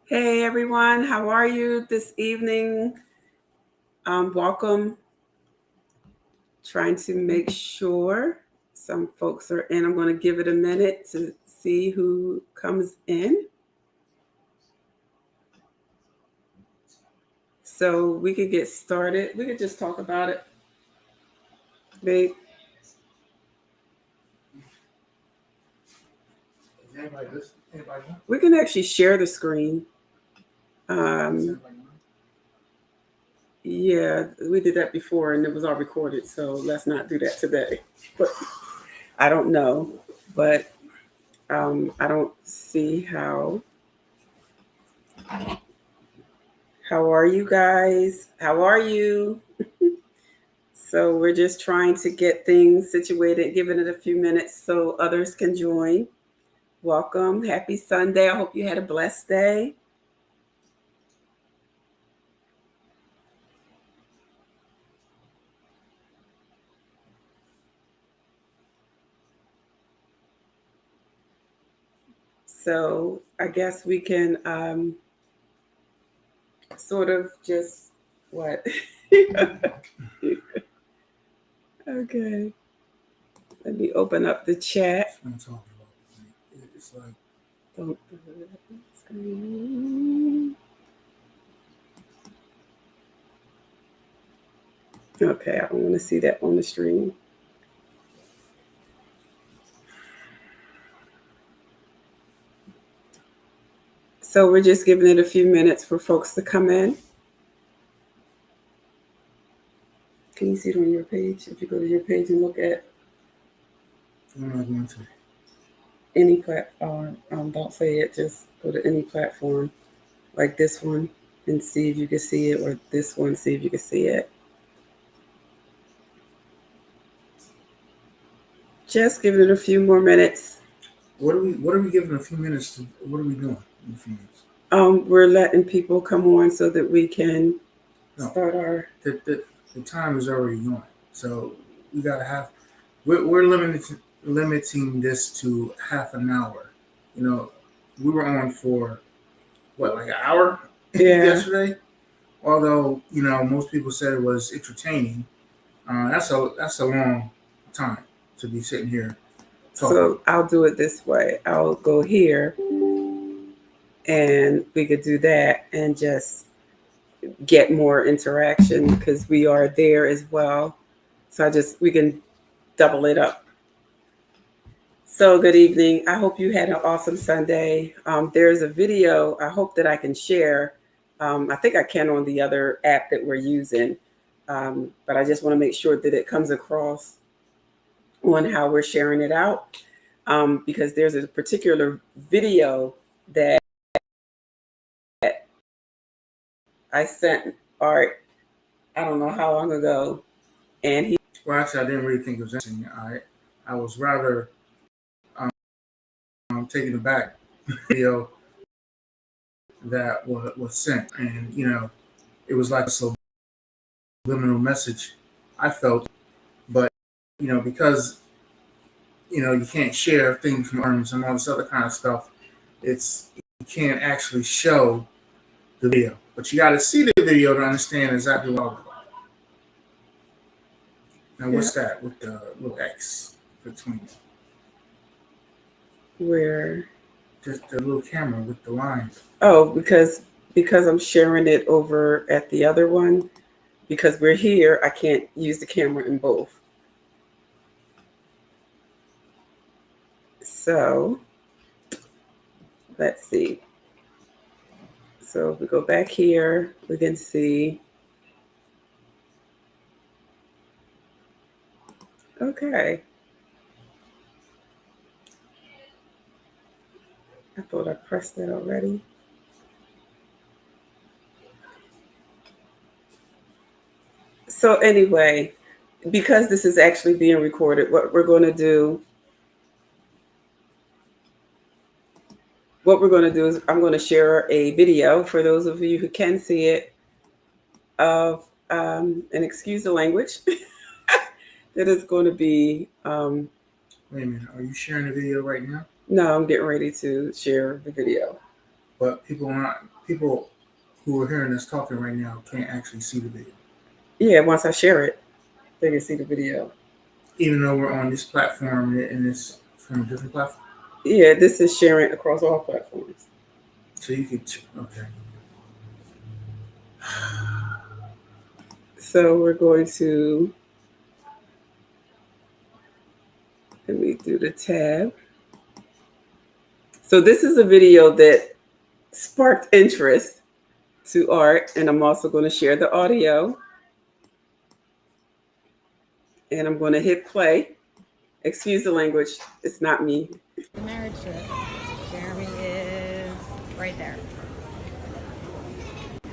Hey everyone, how are you this evening? Welcome. Trying to make sure some folks are in. I'm going to give it a minute to see who comes in. So we could get started. We could just talk about it. Babe. We can actually share the screen. Yeah, we did that before and it was all recorded, so let's not do that today. But I don't know, but I don't see how. How are you guys? How are you? So we're just trying to get things situated, giving it a few minutes so others can join. Welcome. Happy Sunday. I hope you had a blessed day. So I guess we can sort of just what? Okay. Let me open up the chat. Don't screen. Okay, I don't want to see that on the stream. So we're just giving it a few minutes for folks to come in. Can you see it on your page? If you go to your page and look at any platform, don't say it, just go to any platform like this one and see if you can see it, or this one, see if you can see it. Just giving it a few more minutes. What are we giving a few minutes to? What are we doing in a few minutes? We're letting people come on so that we can start our. The time is already gone, so we gotta have. We're limiting this to half an hour. You know, we were on for what, like an hour yesterday. Although most people said it was entertaining. That's a long time to be sitting here talking. So I'll do it this way. I'll go here, and we could do that and just get more interaction because we are there as well. So we can double it up. So good evening. I hope you had an awesome Sunday. There's a video I hope that I can share. I think I can on the other app that we're using, but I just want to make sure that it comes across on how we're sharing it out, because there's a particular video that I sent Art, I don't know how long ago, and he. Well, actually, I didn't really think it was anything. I was rather taken aback video that was sent, and it was like a subliminal message. I felt, but because you can't share things from arms and all this other kind of stuff. You can't actually show the video, but you got to see the video to understand exactly what I was about. Now, what's that with the little X between it? Where? Just the little camera with the line. Oh, because I'm sharing it over at the other one. Because we're here, I can't use the camera in both. So let's see. So if we go back here, we can see. Okay. I thought I pressed that already. So anyway, because this is actually being recorded, what we're going to do is I'm going to share a video for those of you who can see it of, and excuse the language, that is going to be. Wait a minute, are you sharing the video right now? No, I'm getting ready to share the video. but people who are hearing us talking right now can't actually see the video. Yeah, once I share it, they can see the video. Even though we're on this platform and it's from a different platform. Yeah, this is sharing across all platforms. So you could, okay. So we're going to, let me do the tab. So this is a video that sparked interest to Art, and I'm also going to share the audio. And I'm going to hit play. Excuse the language, it's not me. The marriage shit. Jeremy is right there.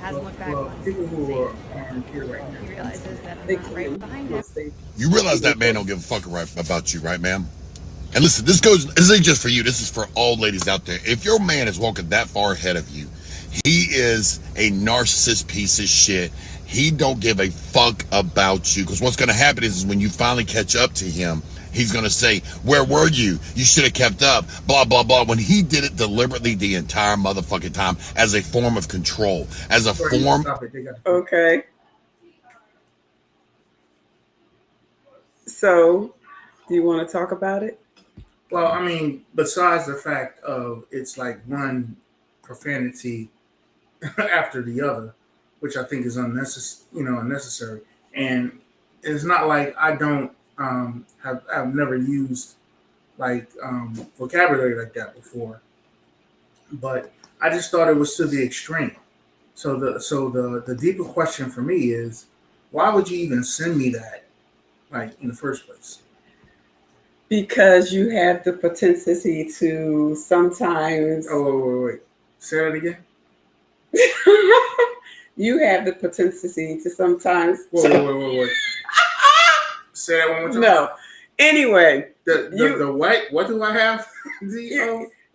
Hasn't looked back once. People who are on here right now. He realizes that They I'm not right behind him. You realize that man don't give a fuck about you, right, ma'am? And listen, this isn't just for you. This is for all ladies out there. If your man is walking that far ahead of you, he is a narcissist piece of shit. He don't give a fuck about you. Because what's going to happen is when you finally catch up to him, he's going to say, where were you? You should have kept up, blah, blah, blah. When he did it deliberately the entire motherfucking time as a form of control, as a form. Okay. So, do you want to talk about it? Well, I mean, besides the fact of it's like one profanity after the other, which I think is unnecessary. And it's not like I don't I've never used like vocabulary like that before, but I just thought it was to the extreme. So the deeper question for me is, why would you even send me that, like, in the first place? Because you have the propensity to sometimes. Oh, wait. Say that again. You have the propensity to sometimes. Wait. Say that one more time. No. Anyway. The what? What do I have?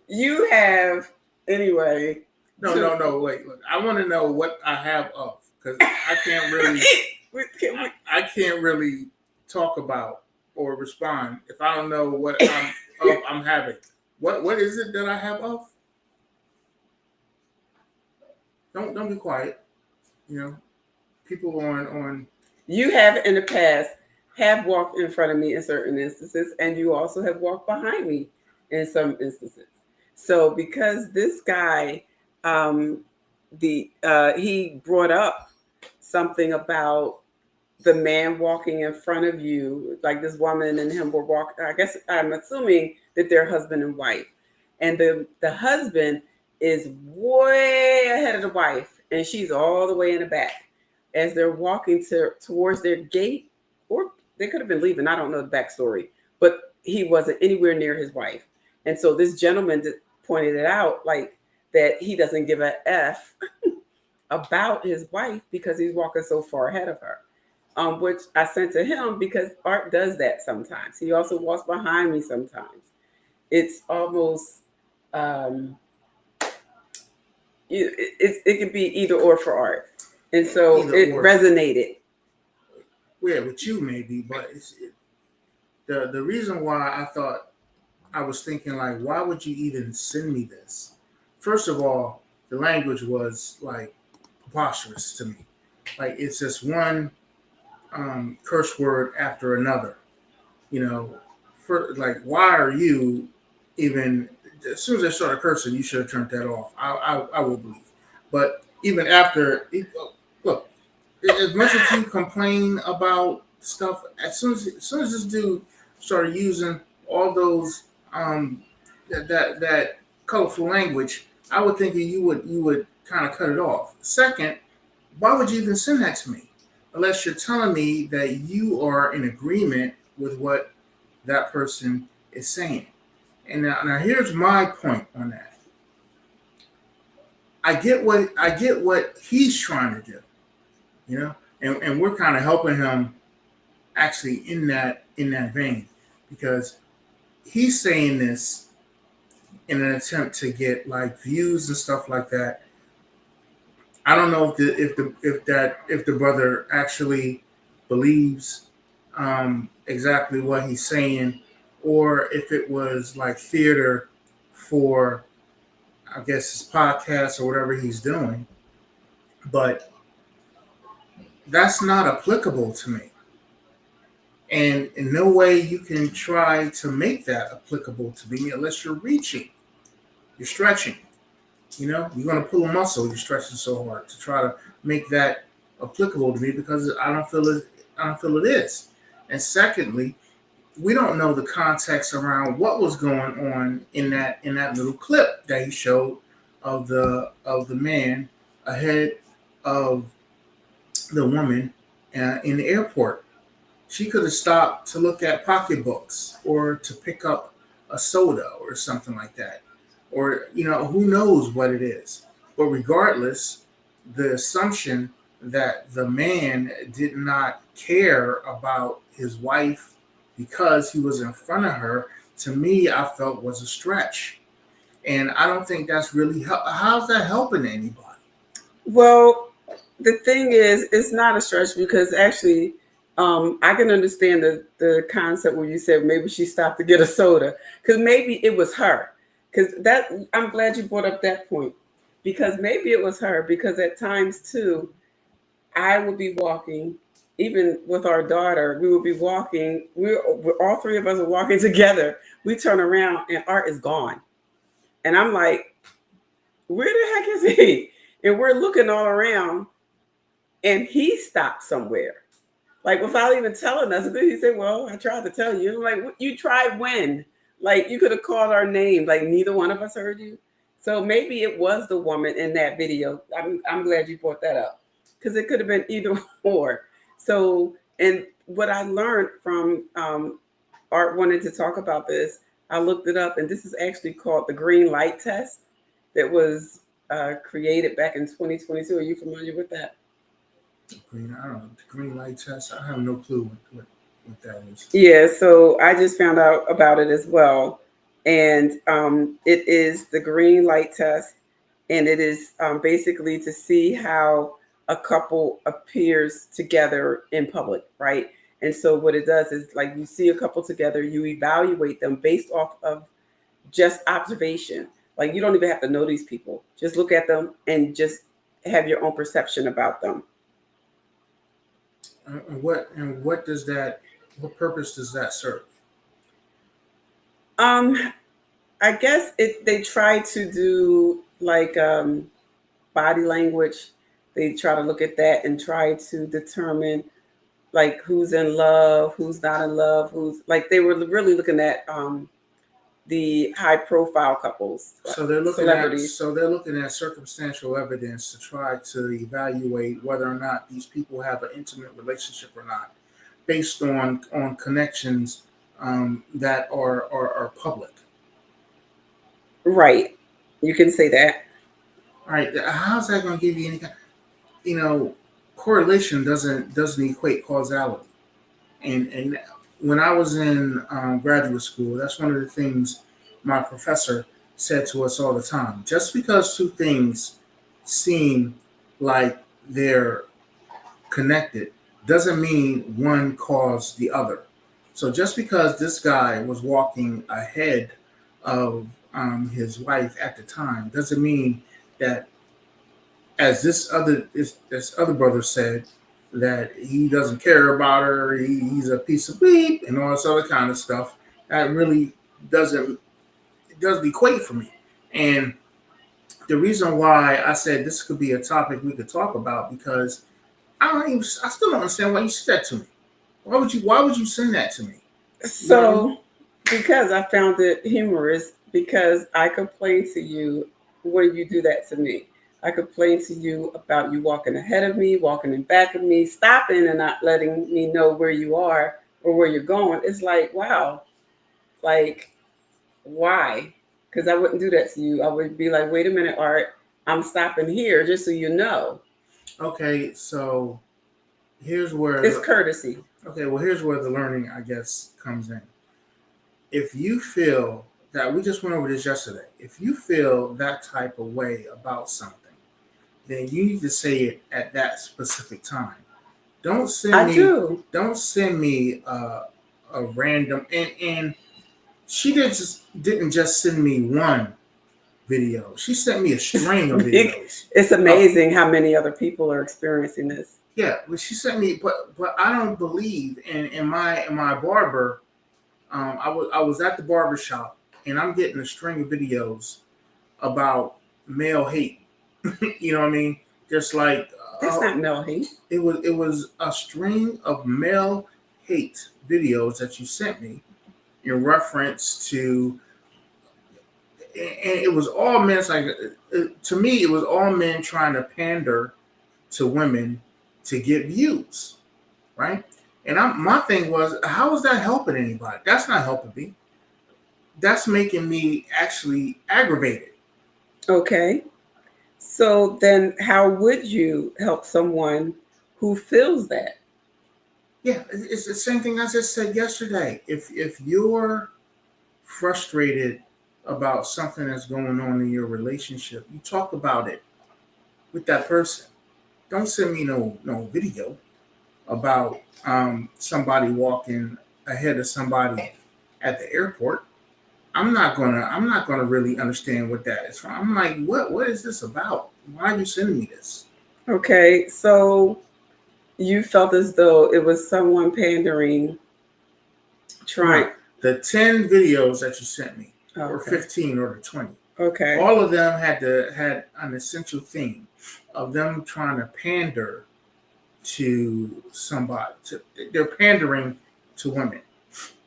You have, anyway. No. Wait. Look, I want to know what I have of, because I can't really. I can't really talk about or respond if I don't know what I'm having. What is it that I have of? Don't be quiet. You know, people on. You have in the past have walked in front of me in certain instances, and you also have walked behind me in some instances. So because this guy, he brought up something about the man walking in front of you, like this woman and him were walking. I guess I'm assuming that they're husband and wife, and the husband is way ahead of the wife, and she's all the way in the back as they're walking towards their gate, or they could have been leaving. I don't know the backstory, but he wasn't anywhere near his wife, and so this gentleman pointed it out, like that he doesn't give a f about his wife because he's walking so far ahead of her. Which I sent to him because Art does that sometimes. He also walks behind me sometimes. It's almost, it can be either or for Art. And so it resonated. Yeah, with you maybe, but the reason why I thought, I was thinking, like, why would you even send me this? First of all, the language was like preposterous to me. Like, it's just one curse word after another. You know, for like, why are you even? As soon as I started cursing, you should have turned that off. I will believe. But even after, look, as much as you complain about stuff, as soon as this dude started using all those that colorful language, I would think that you would kind of cut it off. Second, why would you even send that to me? Unless you're telling me that you are in agreement with what that person is saying. And now here's my point on that. I get what he's trying to do, you know, and we're kind of helping him actually in that vein, because he's saying this in an attempt to get like views and stuff like that. I don't know if the brother actually believes exactly what he's saying, or if it was like theater for I guess his podcast or whatever he's doing, but that's not applicable to me. And in no way you can try to make that applicable to me unless you're reaching, you're stretching. You're going to pull a muscle. You're stretching so hard to try to make that applicable to me because I don't feel it. I don't feel it is. And secondly, we don't know the context around what was going on in that little clip that he showed of the man ahead of the woman in the airport. She could have stopped to look at pocketbooks or to pick up a soda or something like that. Or, who knows what it is. But regardless, the assumption that the man did not care about his wife because he was in front of her, to me, I felt was a stretch. And I don't think that's really, how's that helping anybody? Well, the thing is, it's not a stretch because actually, I can understand the concept where you said maybe she stopped to get a soda because maybe it was her. Because I'm glad you brought up that point because maybe it was her because at times too, I would be walking, even with our daughter, we would be walking. We're all three of us are walking together. We turn around and Art is gone, and I'm like, where the heck is he? And we're looking all around, and he stopped somewhere. Like without even telling us. And then he said, well, I tried to tell you. I'm like, you tried when? Like you could have called our name. Like neither one of us heard you. So maybe it was the woman in that video. I'm glad you brought that up. Because it could have been either or. So, and what I learned from Art wanted to talk about this, I looked it up, and this is actually called the green light test that was created back in 2022. Are you familiar with that? I don't know, the green light test. I have no clue what that is. Yeah, so I just found out about it as well. And it is the green light test. And it is basically to see how a couple appears together in public, right? And so what it does is like you see a couple together, you evaluate them based off of just observation. Like you don't even have to know these people. Just look at them and just have your own perception about them. What does that? What purpose does that serve? I guess they try to do like body language. They try to look at that and try to determine like who's in love, who's not in love, who's like they were really looking at the high profile couples. So they're looking celebrities. they're looking at circumstantial evidence to try to evaluate whether or not these people have an intimate relationship or not, based on connections that are public. Right. You can say that. All right, how's that going to give you any kind? Correlation doesn't equate causality. And when I was in graduate school, that's one of the things my professor said to us all the time. Just because two things seem like they're connected doesn't mean one caused the other. So just because this guy was walking ahead of his wife at the time doesn't mean that, as this other brother said, that he doesn't care about her, he's a piece of bleep, and all this other kind of stuff. That really doesn't equate for me. And the reason why I said this could be a topic we could talk about, because I still don't understand why you said that to me. Why would you send that to me? So because I found it humorous, because I complained to you when you do that to me. I complained to you about you walking ahead of me, walking in back of me, stopping and not letting me know where you are or where you're going. It's like, wow, like, why? Because I wouldn't do that to you. I would be like, wait a minute, Art, I'm stopping here just so you know. Okay, so here's where it's courtesy. Okay, well, here's where the learning, I guess, comes in. If you feel that, we just went over this yesterday, if you feel that type of way about something, then you need to say it at that specific time. Don't send me a random, and she didn't just send me one video. She sent me a string of videos. It's amazing how many other people are experiencing this. Yeah, but she sent me, but I don't believe in my barber. I was at the barber shop and I'm getting a string of videos about male hate. You know what I mean? Just like That's not male hate. it was a string of male hate videos that you sent me in reference to, and it was all men. It's like to me, it was all men trying to pander to women to get views, right? And my thing was, how is that helping anybody? That's not helping me. That's making me actually aggravated. Okay. So then how would you help someone who feels that? Yeah, it's the same thing I just said yesterday. If you're frustrated about something that's going on in your relationship, you talk about it with that person. Don't send me no video about somebody walking ahead of somebody at the airport. I'm not gonna really understand what that is from. I'm like, what is this about? Why are you sending me this? Okay, so you felt as though it was someone pandering, trying. Right. The 10 videos that you sent me, or Okay. 15 or the 20, Okay. all of them had an essential theme of them trying to pander to somebody. They're pandering to women.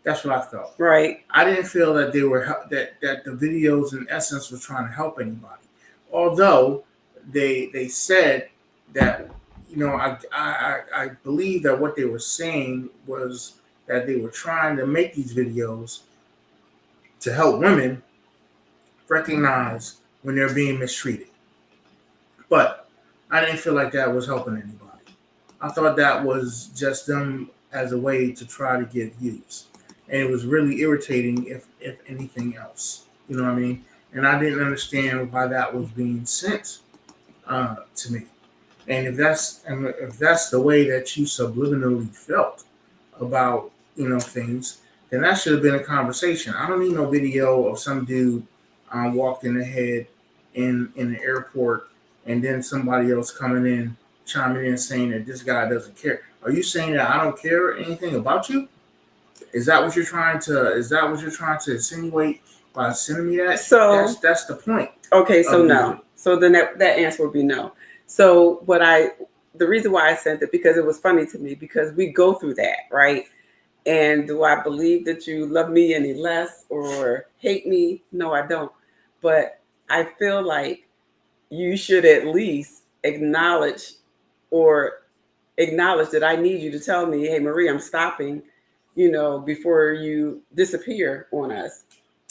That's what I felt. Right. I didn't feel that they were that the videos in essence were trying to help anybody. Although they said that, you know, I believe that what they were saying was that they were trying to make these videos to help women recognize when they're being mistreated. But I didn't feel like that was helping anybody. I thought that was just them as a way to try to get views. And it was really irritating if anything else. You know what I mean? And I didn't understand why that was being sent to me. And if that's the way that you subliminally felt about, you know, things, then that should have been a conversation. I don't need no video of some dude walking ahead in the airport and then somebody else coming in, chiming in saying that this guy doesn't care. Are you saying that I don't care anything about you? Is that what you're trying to insinuate by sending me that? So that's the point. Okay, so no. So then that answer would be no. So the reason why I sent it, because it was funny to me, because we go through that, right? And do I believe that you love me any less or hate me? No, I don't. But I feel like you should at least acknowledge that I need you to tell me, hey, Marie, I'm stopping, you know, before you disappear on us.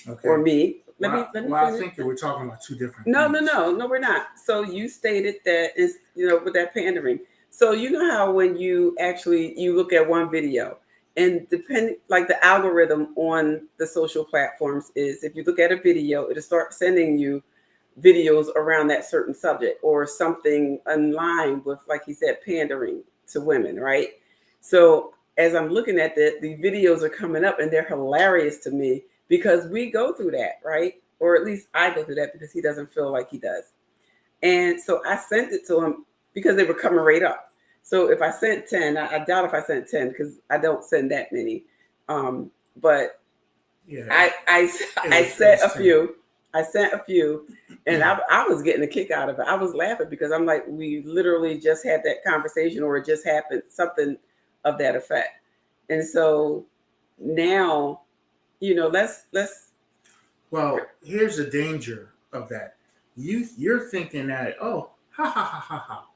Okay. Or me. Let me I think that we're talking about two different things. No, we're not. So you stated that is, you know, with that pandering. So you know how when you look at one video and depending, like the algorithm on the social platforms is, if you look at a video, it'll start sending you videos around that certain subject or something in line with, like he said, pandering to women, right? So as I'm looking at the videos are coming up and they're hilarious to me because we go through that, right? Or at least I go through that because he doesn't feel like he does. And so I sent it to him because they were coming right up. So if I sent 10, I doubt if I sent 10 because I don't send that many. But yeah, I sent a few. I sent a few, and I was getting a kick out of it. I was laughing because I'm like, we literally just had that conversation, or it just happened, something of that effect. And so now, you know, let's. Well, here's the danger of that. You're thinking that, oh, ha ha ha ha ha,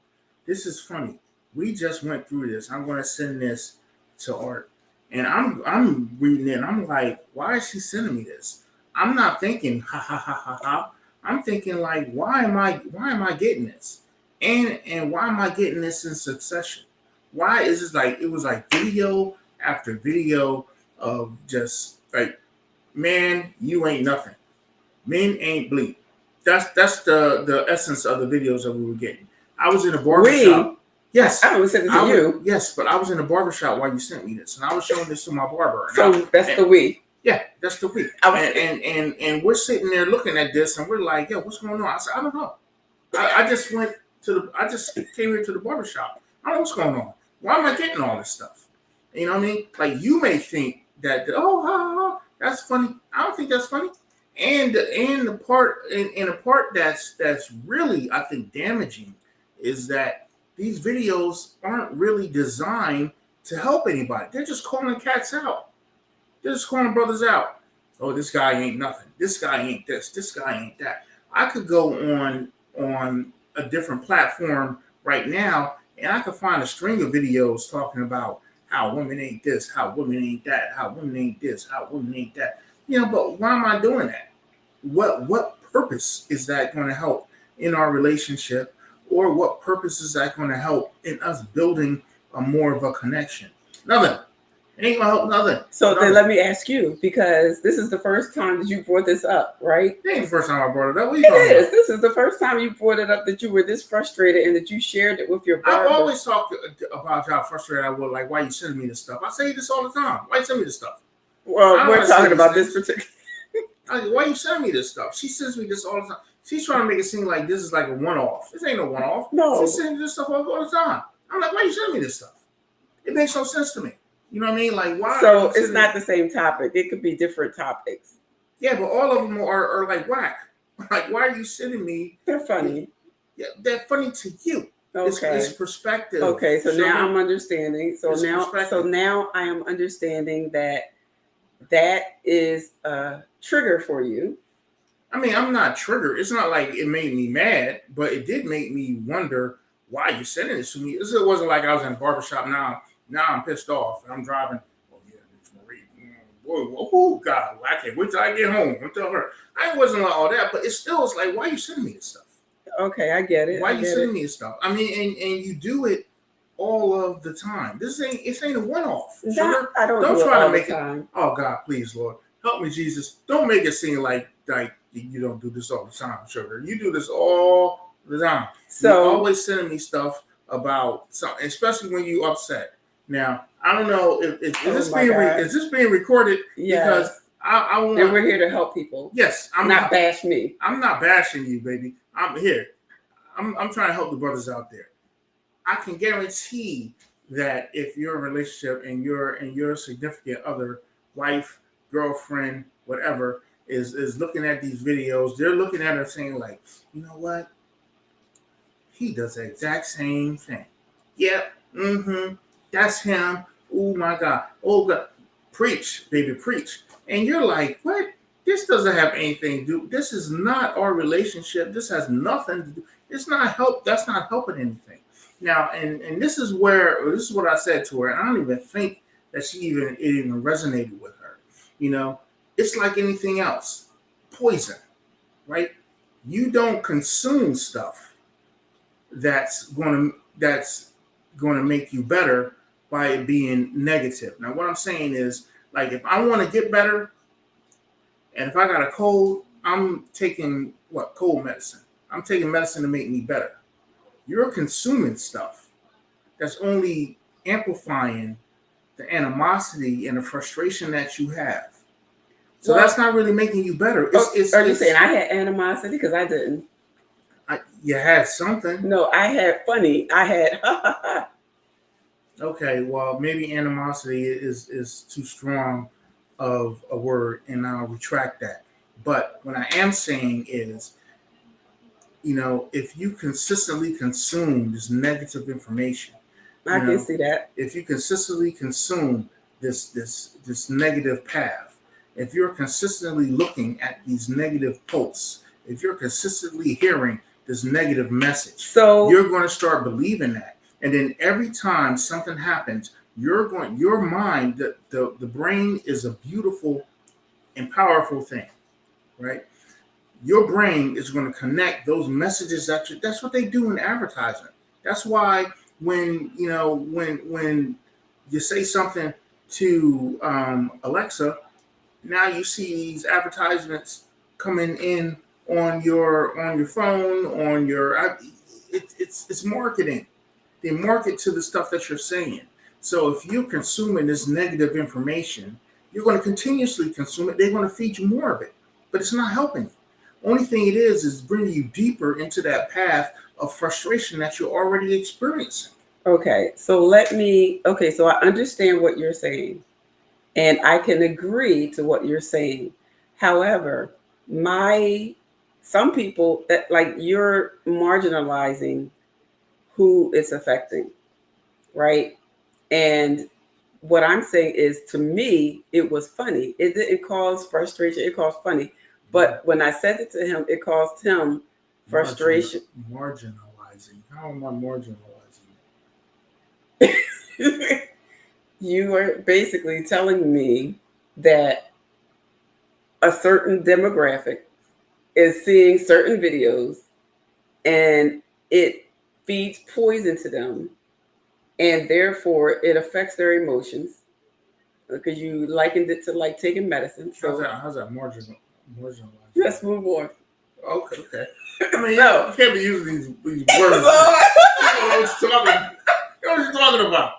this is funny. We just went through this. I'm going to send this to Art, and I'm reading it. And I'm like, why is she sending me this? I'm not thinking ha ha ha ha ha. I'm thinking like, why am I getting this? And why am I getting this in succession? Why is this like, it was like video after video of just like, man, you ain't nothing. Men ain't bleep. That's the essence of the videos that we were getting. I was in a barbershop. Yes. I was sending it to you. Yes, but I was in a barbershop while you sent me this, and I was showing this to my barber. So that's the we. Yeah, that's the week. And we're sitting there looking at this, and we're like, "Yo, what's going on?" I said, "I don't know. I just went to the. I just came here to the barbershop. I don't know what's going on. Why am I getting all this stuff? You know what I mean? Like you may think that oh, ha, ha, that's funny. I don't think that's funny. And the part and the part that's really I think damaging is that these videos aren't really designed to help anybody. They're just calling cats out. They're just calling brothers out. Oh, this guy ain't nothing. This guy ain't this. This guy ain't that. I could go on a different platform right now, and I could find a string of videos talking about how women ain't this, how women ain't that, how women ain't this, how women ain't that. You know, but why am I doing that? What purpose is that going to help in our relationship, or what purpose is that going to help in us building a more of a connection? Nothing. It ain't gonna help nothing. So then let me ask you, because this is the first time that you brought this up, right? It ain't the first time I brought it up. What are you It talking is. about? This is the first time you brought it up that you were this frustrated and that you shared it with your barber. I've always talked about how frustrated I was. Like, why you sending me this stuff? I say this all the time. Why you sending me this stuff? Well, we're talking about this particular. Why you sending me this stuff? She sends me this all the time. She's trying to make it seem like this is like a one-off. This ain't no one-off. No. She's sending me this stuff all the time. I'm like, why you sending me this stuff? It makes no sense to me. You know what I mean? Like, why? So it's not the same topic. It could be different topics. Yeah, but all of them are like whack. Like, why are you sending me? They're funny. Yeah, they're funny to you. Okay. It's perspective. Okay, so now I'm understanding. So It's perspective. now I am understanding that is a trigger for you. I mean, I'm not triggered. It's not like it made me mad, but it did make me wonder why you sending this to me. It wasn't like I was in a barbershop now. Now I'm pissed off and I'm driving. Oh yeah, it's Marie. Oh God, I can't wait till I get home. I'll tell her. I wasn't like all that, but it still was like, why are you sending me this stuff? Okay, I get it. Why are you sending me this stuff? I mean, and you do it all of the time. This ain't a one-off. No, I don't try it to all make the it. time. Oh God, please, Lord, help me, Jesus. Don't make it seem like you don't do this all the time, sugar. You do this all the time. So you're always sending me stuff about something, especially when you upset. Now, I don't know if is this being recorded? Yes. Because I want. And we're here to help people. Yes, I'm not bash me. I'm not bashing you, baby. I'm here. I'm trying to help the brothers out there. I can guarantee that if you're in a relationship and your significant other, wife, girlfriend, whatever, is looking at these videos, they're looking at it saying like, you know what? He does the exact same thing. Yep. Mm-hmm. That's him. Oh my God. Oh God. Preach, baby, preach. And you're like, what? This doesn't have anything to do. This is not our relationship. This has nothing to do. It's not help. That's not helping anything. Now, and this is what I said to her. And I don't even think that it even resonated with her. You know, it's like anything else. Poison, right? You don't consume stuff that's going to make you better by it being negative. Now, what I'm saying is, like, if I want to get better, and if I got a cold, I'm taking cold medicine. I'm taking medicine to make me better. You're consuming stuff that's only amplifying the animosity and the frustration that you have. So that's not really making you better. Are you saying I had animosity? Because I didn't. You had something. No, I had funny. I had Okay, well, maybe animosity is too strong of a word, and I'll retract that. But what I am saying is, you know, if you consistently consume this negative information, I can see that. If you consistently consume this negative path, if you're consistently looking at these negative posts, if you're consistently hearing this negative message, so you're going to start believing that. And then every time something happens, your mind, the brain is a beautiful and powerful thing, right? Your brain is going to connect those messages that's what they do in advertisement. That's why when you say something to Alexa, now you see these advertisements coming in on your phone, it's marketing. They market to the stuff that you're saying. So if you're consuming this negative information You're going to continuously consume it. They're going to feed you more of it, but it's not helping you. Only thing it is bringing you deeper into that path of frustration that you're already experiencing. Okay, so so I understand what you're saying, and I can agree to what you're saying. However, my some people that like you're marginalizing who it's affecting, right? And what I'm saying is, to me, it was funny. It didn't cause frustration. It caused funny. But when I sent it to him, it caused him frustration. Marginalizing. How am I marginalizing? You are basically telling me that a certain demographic is seeing certain videos and it feeds poison to them, and therefore it affects their emotions because you likened it to like taking medicine. So How's that marginalizing? let's move on. Okay. I mean, So- you can't be using these words. You don't know what you're talking about.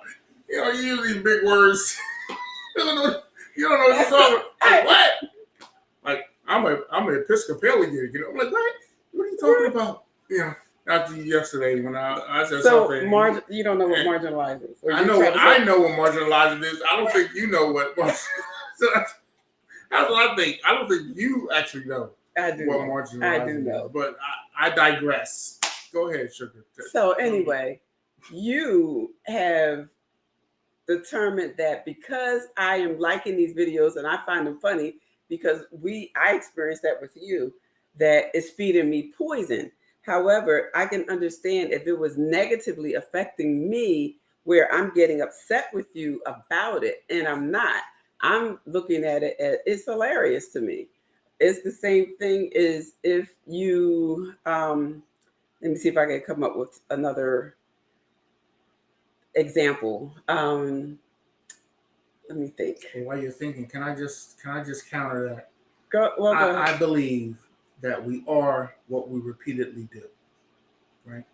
You know, you use these big words. You don't know what you're talking about. Like, what? Like, I'm an Episcopalian. You know, I'm like, what? What are you talking about? You know, after yesterday when I said something. You don't know what marginalized is. I know what marginalizing is. I don't think you know what marginalizing. That's what I think. I don't think you actually know what marginalizing is. But I digress. Go ahead, Sugar. So anyway, you have determined that because I am liking these videos and I find them funny, because I experienced that with you, that it's feeding me poison. However, I can understand if it was negatively affecting me, where I'm getting upset with you about it, and I'm not. I'm looking at it as it's hilarious to me. It's the same thing as if you let me see if I can come up with another example. Let me think. Well, while you're thinking, can I just counter that? Go ahead. I believe that we are what we repeatedly do, right?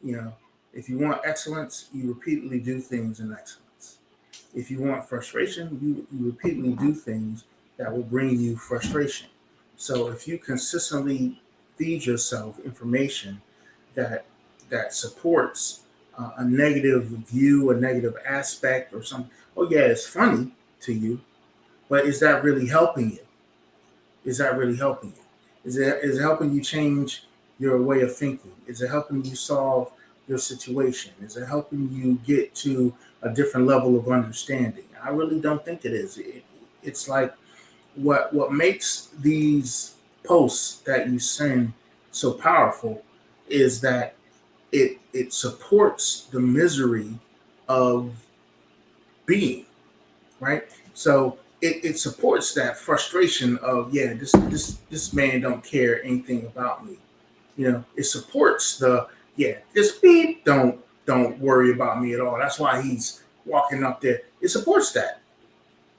You know, if you want excellence, you repeatedly do things in excellence. If you want frustration, you repeatedly do things that will bring you frustration. So if you consistently feed yourself information that supports a negative view, a negative aspect, or something, oh yeah, it's funny to you, but is that really helping you? Is that really helping you? Is it helping you change your way of thinking? Is it helping you solve your situation? Is it helping you get to a different level of understanding? I really don't think it is. It's like what makes these posts that you send so powerful is that it supports the misery of being, right? So it supports that frustration of, yeah, this man don't care anything about me. You know, it supports this beep don't worry about me at all. That's why he's walking up there. It supports that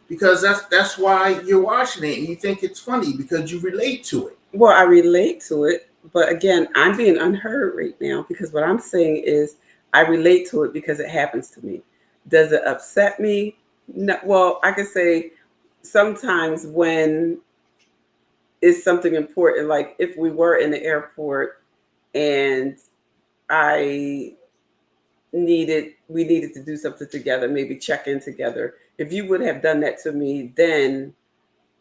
because that's why you're watching it and you think it's funny because you relate to it. Well, I relate to it, but again, I'm being unheard right now because what I'm saying is I relate to it because it happens to me. Does it upset me? No, well, I could say sometimes when it's something important, like if we were in the airport and we needed to do something together, maybe check in together. If you would have done that to me, then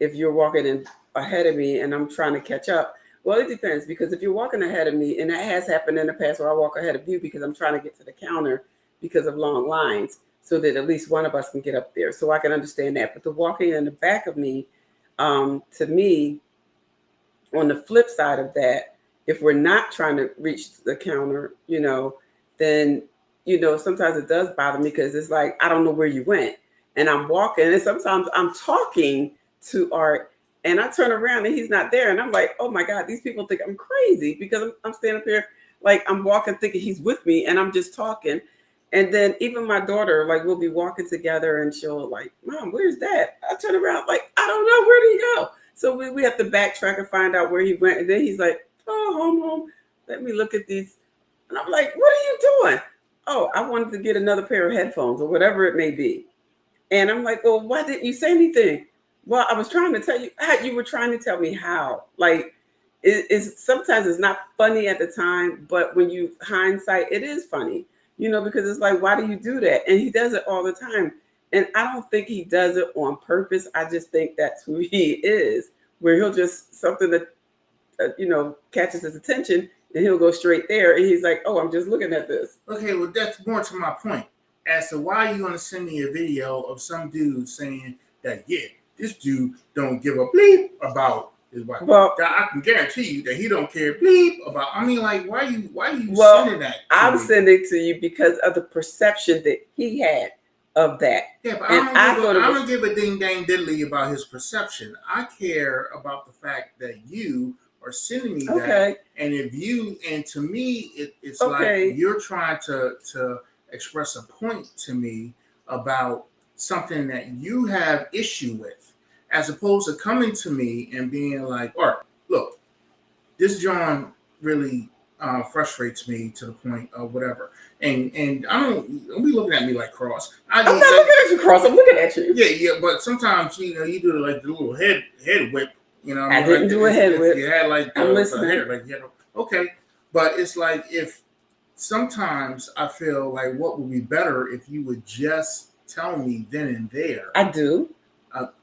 if you're walking in ahead of me and I'm trying to catch up, well, it depends, because if you're walking ahead of me, and that has happened in the past where I walk ahead of you because I'm trying to get to the counter because of long lines, so that at least one of us can get up there. So I can understand that. But the walking in the back of me, to me, on the flip side of that, if we're not trying to reach the counter, then, sometimes it does bother me because it's like, I don't know where you went. And I'm walking, and sometimes I'm talking to Art, and I turn around and he's not there. And I'm like, oh my God, these people think I'm crazy because I'm standing up here, like I'm walking thinking he's with me and I'm just talking. And then even my daughter, like we'll be walking together and she'll like, Mom, where's Dad? I turn around like, I don't know, where did he go? So we have to backtrack and find out where he went. And then he's like, oh, home. Let me look at these. And I'm like, what are you doing? Oh, I wanted to get another pair of headphones or whatever it may be. And I'm like, well, why didn't you say anything? Well, I was trying to tell you how. You were trying to tell me how. Like, it's sometimes it's not funny at the time, but when you hindsight, it is funny, because it's like, why do you do that? And he does it all the time. And I don't think he does it on purpose. I just think that's who he is, where he'll just something that, catches his attention and he'll go straight there. And he's like, oh, I'm just looking at this. Okay, well, that's more to my point as to why you going to send me a video of some dude saying that, yeah, this dude don't give a bleep about his wife. Well, I can guarantee you that he don't care bleep about. I mean, like, why you sending that? I'm sending to you because of the perception that he had of that. Yeah, but I don't give a ding dang diddly about his perception. I care about the fact that you are sending me that, and to me, it's like you're trying to express a point to me about something that you have issue with, as opposed to coming to me and being like, all right, look, this John really frustrates me to the point of whatever. And I don't be looking at me like cross. I'm not looking at you cross. I'm looking at you. Yeah. But sometimes you do like the little head whip. I didn't do a head whip. You had like I'm listening. Hair, okay. But it's like if sometimes I feel like what would be better if you would just tell me then and there. I do.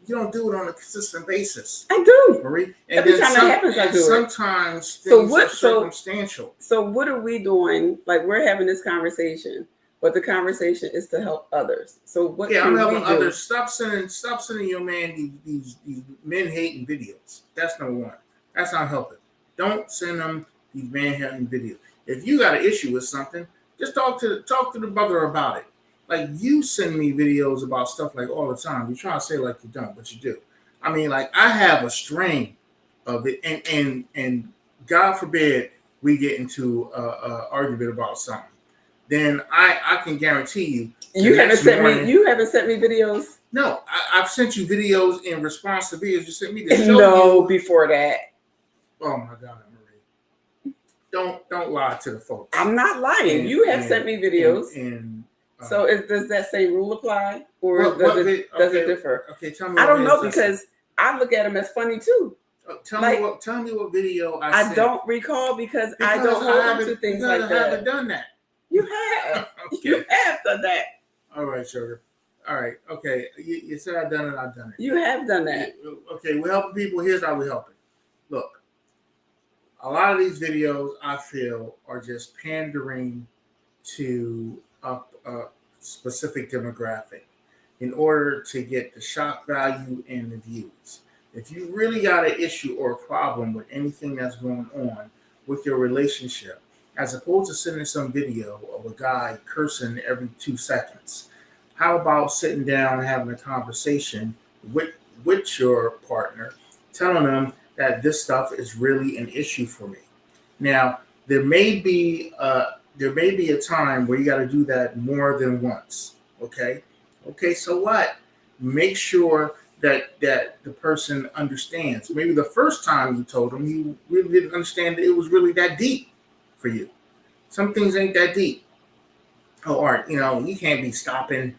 You don't do it on a consistent basis. I do, Marie. And every time that happens, I do it. Sometimes things are circumstantial. So what are we doing? Like, we're having this conversation, but the conversation is to help others. So what? Yeah, I'm helping others. Stop sending your man these men hating videos. That's number one. That's not helping. Don't send them these man hating videos. If you got an issue with something, just talk to the brother about it. Like, you send me videos about stuff like all the time. You try to say like you don't, but you do. I mean, like, I have a string of it, and God forbid we get into a argument about something. Then I can guarantee you. You haven't sent me videos. No, I've sent you videos in response to videos you sent me. To show no, before that. Oh my God, Marie! Don't lie to the folks. I'm not lying. You have sent me videos. So does that same rule apply, or does it differ? Okay, tell me. I don't know, because I look at them as funny too. Tell me what video I sent. I don't recall because I don't hold to things like that. I haven't done that. You have. Okay. You have done that. All right, sugar. All right. Okay. You said I've done it. I've done it. You have done that. Okay. We're helping people. Here's how we help it. Look, a lot of these videos I feel are just pandering to a specific demographic in order to get the shock value and the views. If you really got an issue or a problem with anything that's going on with your relationship, as opposed to sending some video of a guy cursing every 2 seconds, how about sitting down and having a conversation with your partner, telling them that this stuff is really an issue for me? Now, there may be a time where you got to do that more than once. Okay, so what? Make sure that the person understands. Maybe the first time you told them, you really didn't understand that it was really that deep for you. Some things ain't that deep. Oh, Art, you can't be stopping,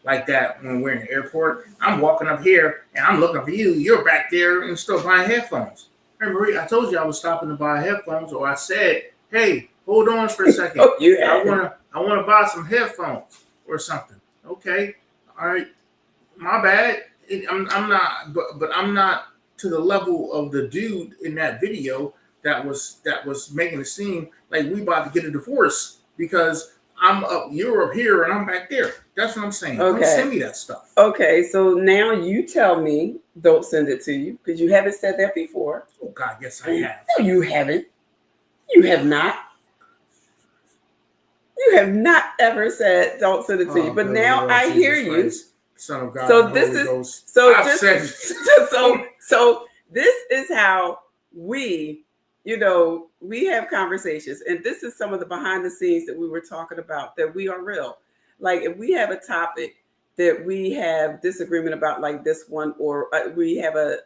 like that when we're in the airport. I'm walking up here and I'm looking for you. You're back there and still buying headphones. Hey, Marie, I told you I was stopping to buy headphones, or I said, hey, hold on for a second. I want to buy some headphones or something. Okay, all right, my bad. I'm not, but I'm not to the level of the dude in that video that was making it seem like we about to get a divorce because I'm up, you're up here, and I'm back there. That's what I'm saying. Okay. Don't send me that stuff. Okay, so now you tell me don't send it to you because you haven't said that before. Oh God, yes I have. No, you haven't. You have not. You have not ever said don't send it to you. But now Lord, I Jesus hear you. Christ, Son of God. So this is Ghost. so this is how we, we have conversations, and this is some of the behind the scenes that we were talking about, that we are real. Like, if we have a topic that we have disagreement about, like this one, or we have a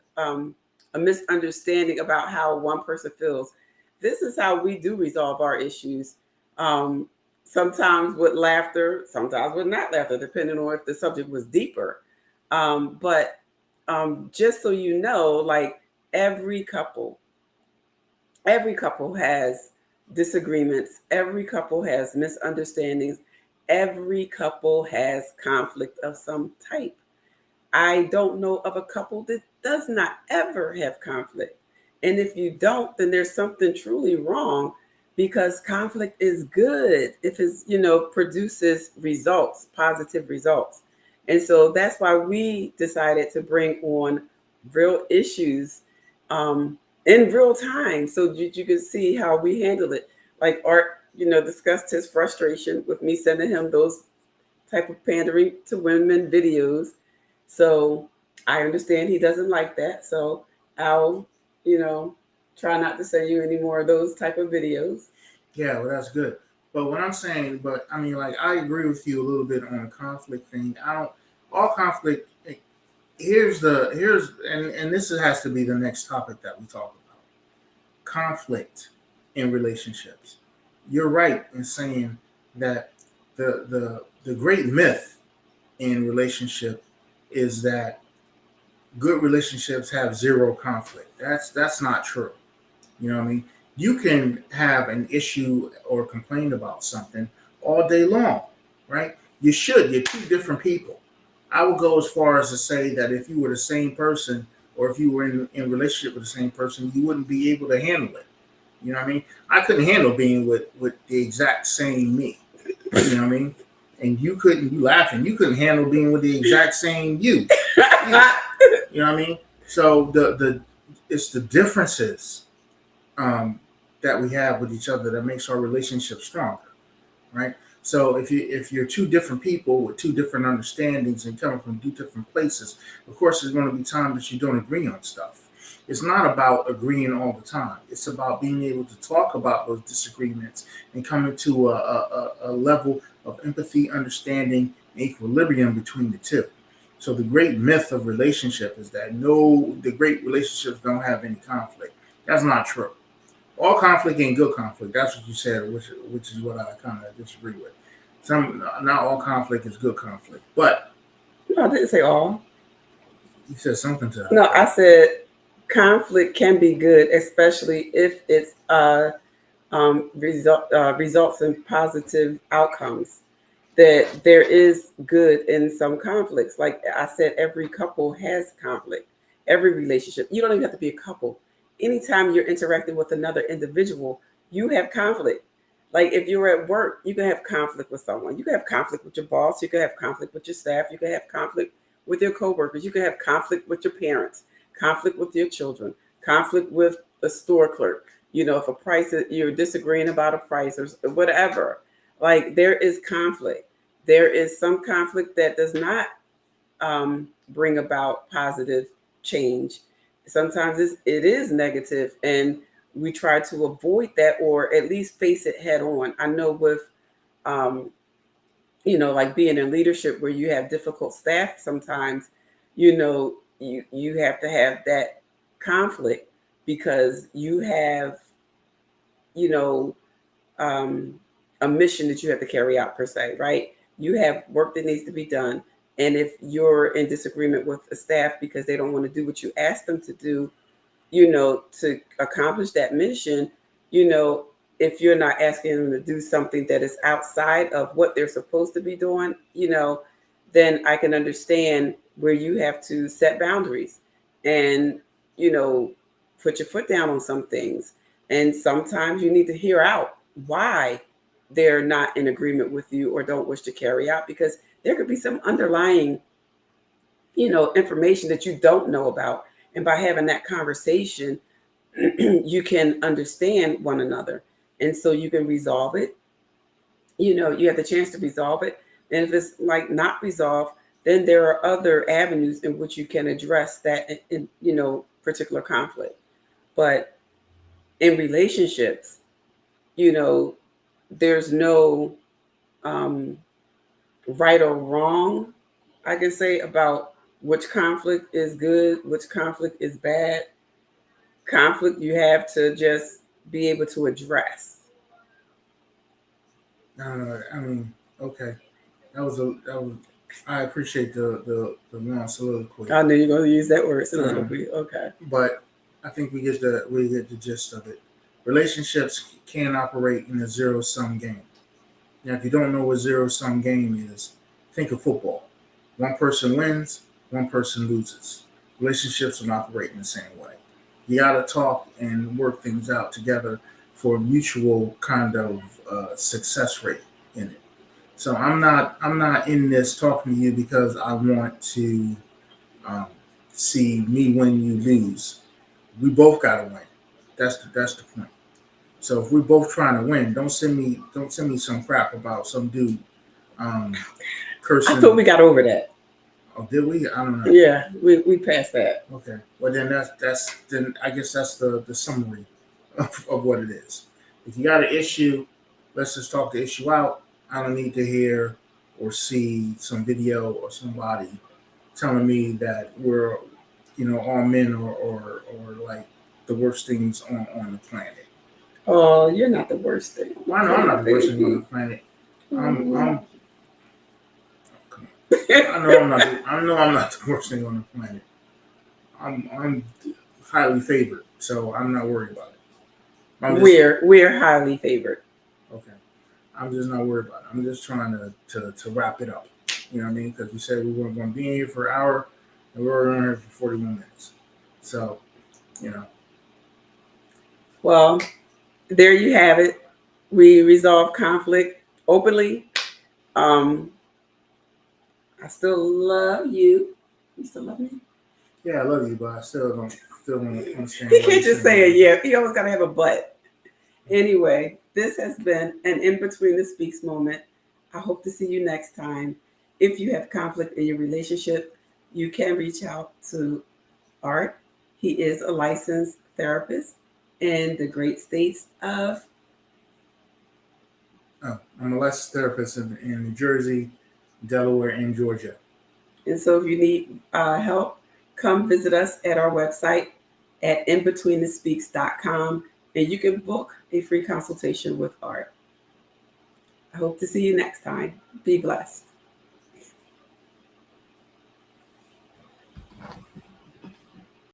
misunderstanding about how one person feels, this is how we do resolve our issues. sometimes with laughter, sometimes with not laughter, depending on if the subject was deeper. But just so you know, like every couple, every couple has disagreements, every couple has misunderstandings, every couple has conflict of some type. I don't know of a couple that does not ever have conflict. And if you don't, then there's something truly wrong, because conflict is good if it's, produces results, positive results. And so that's why we decided to bring on real issues in real time so you can see how we handle it. Like Art, discussed his frustration with me sending him those type of pandering to women videos. So I understand he doesn't like that. So I'll, you know, try not to send you any more of those type of videos. Yeah, well, that's good. But what I'm saying, but I mean, like, I agree with you a little bit on the conflict thing. I don't, all conflict, and this has to be the next topic that we talk about, conflict in relationships. You're right in saying that the great myth in relationship is that good relationships have zero conflict. That's not true. You know what I mean? You can have an issue or complain about something all day long, right? You should. You're two different people. I would go as far as to say that if you were the same person, or if you were in relationship with the same person, you wouldn't be able to handle it. You know what I mean? I couldn't handle being with the exact same me. You know what I mean? And you couldn't. You laughing? You couldn't handle being with the exact same you. You know what I mean? So the it's the differences that we have with each other that makes our relationship stronger, right? So if you're two different people with two different understandings and coming from two different places, of course there's going to be times that you don't agree on stuff. It's not about agreeing all the time. It's about being able to talk about those disagreements and coming to a level of empathy, understanding, and equilibrium between the two. So the great myth of relationship is that the great relationships don't have any conflict. That's not true. All conflict ain't good conflict. That's what you said, which is what I kind of disagree with. Not all conflict is good conflict, but No, I didn't say all. you said something to that. No, I said conflict can be good, especially if it's results in positive outcomes. That there is good in some conflicts. Like I said, every couple has conflict. Every relationship. You don't even have to be a couple. Anytime you're interacting with another individual, you have conflict. Like if you're at work, you can have conflict with someone. You can have conflict with your boss. You can have conflict with your staff. You can have conflict with your coworkers. You can have conflict with your parents, conflict with your children, conflict with a store clerk. If a price you're disagreeing about a price or whatever, like there is conflict. There is some conflict that does not bring about positive change. Sometimes it is negative, and we try to avoid that or at least face it head on. I know with um, like being in leadership where you have difficult staff sometimes, you have to have that conflict because you have, you know, a mission that you have to carry out per se, right? You have work that needs to be done. And if you're in disagreement with the staff because they don't want to do what you ask them to do, to accomplish that mission, if you're not asking them to do something that is outside of what they're supposed to be doing, then I can understand where you have to set boundaries and, you know, put your foot down on some things. And sometimes you need to hear out why they're not in agreement with you or don't wish to carry out, because there could be some underlying, information that you don't know about. And by having that conversation, you can understand one another. And so you can resolve it. You have the chance to resolve it. And if it's like not resolved, then there are other avenues in which you can address that particular conflict. But in relationships, there's no um, right or wrong, I can say, about which conflict is good, which conflict is bad. Conflict you have to just be able to address. I mean, okay, that was. I appreciate the long soliloquy, I knew you were going to use that word um, soliloquy. Okay. but I think we get the gist of it. Relationships can operate in a zero sum game. Now, if you don't know what zero sum game is, think of football. One person wins, one person loses. Relationships don't operate in the same way. You got to talk and work things out together for a mutual kind of success rate in it. So I'm not in this talking to you because I want to um, see me win, you lose. We both got to win. That's the point. So if we're both trying to win, don't send me some crap about some dude um, I thought cursing. we got over that. Oh, did we? I don't know. Yeah, we passed that. Okay. Well, then that's then I guess that's the summary of what it is. If you got an issue, let's just talk the issue out. I don't need to hear or see some video or somebody telling me that we're, all men or like the worst things on the planet. Oh, you're not the worst thing. Well, I know I'm not the worst thing on the planet. I'm I know I'm not the worst thing on the planet. I'm highly favored, so I'm not worried about it. We're highly favored. Okay. I'm just not worried about it. I'm just trying to wrap it up. You know what I mean? Because we said we weren't going to be in here for an hour, and we were in here for 41 minutes. So, you know. Well, there you have it. We resolve conflict openly. Um, I still love you. You still love me? Yeah, I love you, but I still don't understand. He can't just say it. Yeah, he always got to have a but. Anyway, this has been an In Between the Speaks moment. I hope to see you next time. If you have conflict in your relationship, you can reach out to Art. He is a licensed therapist in the great states of. Oh, I'm a licensed therapist in New Jersey, Delaware, and Georgia. And so if you need help, come visit us at our website at inbetweenthespeaks.com and you can book a free consultation with Art. I hope to see you next time. Be blessed.